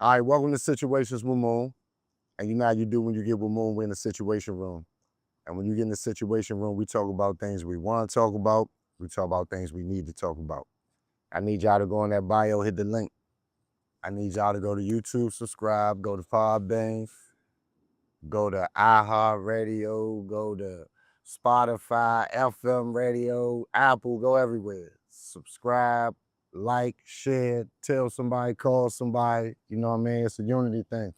All right, welcome to Situations with Moon. And you know how you do when you get with Moon, we're in the situation room. And when you get in the situation room, we talk about things we want to talk about. We talk about things we need to talk about. I need y'all to go in that bio, hit the link. I need y'all to go to YouTube, subscribe, go to Podbean, go to iHeartRadio, go to Spotify, FM radio, Apple, go everywhere. Subscribe, like, share, tell somebody, call somebody. You know what I mean? It's a unity thing.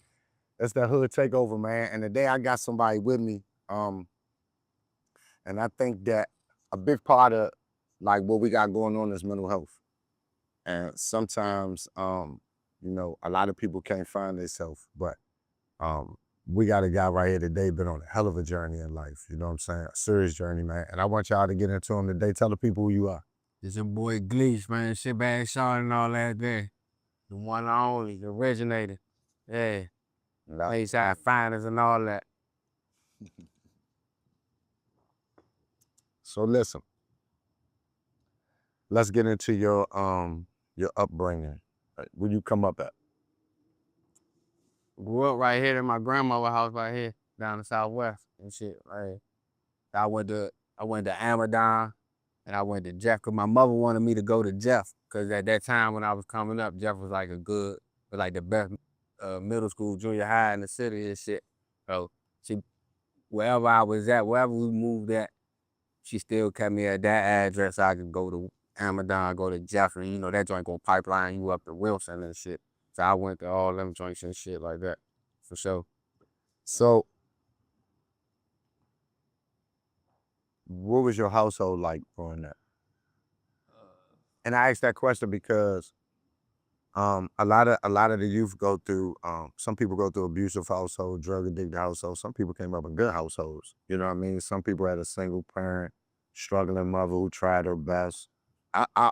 That's that hood takeover, man. And today I got somebody with me. And I think that a big part of like what we got going on is mental health. And sometimes, you know, a lot of people can't find themselves, but we got a guy right here today been on a hell of a journey in life. You know what I'm saying? A serious journey, man. And I want y'all to get into him today. Tell the people who you are. It's your boy Gleesh, man. Shit bag Sean and all that there. The one and only, the originator. Yeah. Place out finest and all that. So listen, let's get into your upbringing. Where you come up at? Grew up right here in my grandmother's house right here, down the southwest and shit. Right. I went to Amadon and I went to Jeff because my mother wanted me to go to Jeff because at that time when I was coming up, Jeff was like the best middle school, junior high in the city and shit. So wherever I was at, wherever we moved at, she still kept me at that address so I could go to Amadon, go to Jeff, and you know that joint gonna pipeline you up to Wilson and shit. So I went to all them joints and shit like that, for sure. So what was your household like growing up? And I asked that question because a lot of the youth go through, some people go through abusive household, drug addicted households. Some people came up in good households. You know what I mean? Some people had a single parent, struggling mother who tried her best. I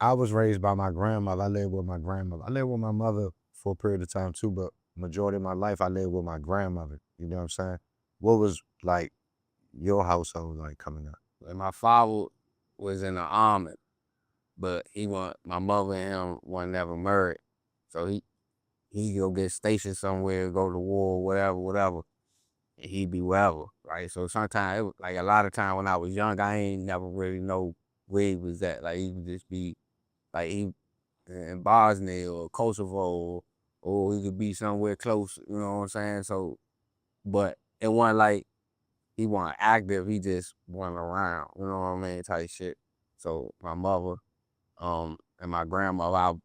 was raised by my grandmother. I lived with my grandmother. I lived with my mother for a period of time too, but majority of my life I lived with my grandmother. You know what I'm saying? What was like your household like coming up? Like my father was in the army, but my mother and him weren't never married. So he go get stationed somewhere, go to war, whatever. And he'd be wherever, right? So sometimes, like a lot of time when I was young, I ain't never really know where he was at. Like he would just be, like he in Bosnia or Kosovo, or he could be somewhere close, you know what I'm saying? So, but it wasn't like he wasn't active, he just wasn't around, you know what I mean, type shit. So my mother, and my grandmother,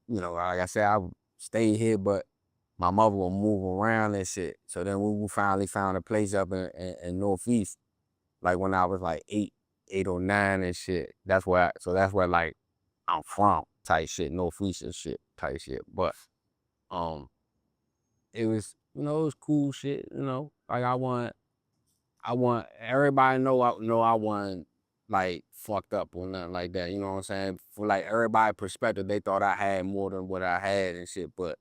you know, like I said, I stayed here, but my mother would move around and shit. So then we finally found a place up in Northeast, like when I was like 8 or 9 and shit. That's where like I'm from, type shit, Northeast and shit, type shit. But it was, you know, it was cool shit, you know. Like I want everybody know I wasn't like fucked up or nothing like that. You know what I'm saying? For like everybody's perspective, they thought I had more than what I had and shit. But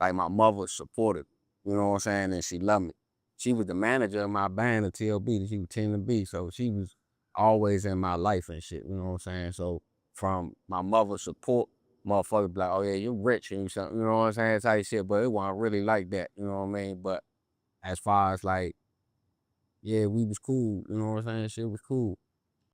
like my mother supported, you know what I'm saying, and she loved me. She was the manager of my band at TLB. She was Team to B, so she was always in my life and shit. You know what I'm saying? So from my mother's support, motherfuckers be like, oh yeah, you're rich and something. You know what I'm saying? Type shit. But it wasn't really like that. You know what I mean? But as far as like, yeah, we was cool. You know what I'm saying? Shit was cool.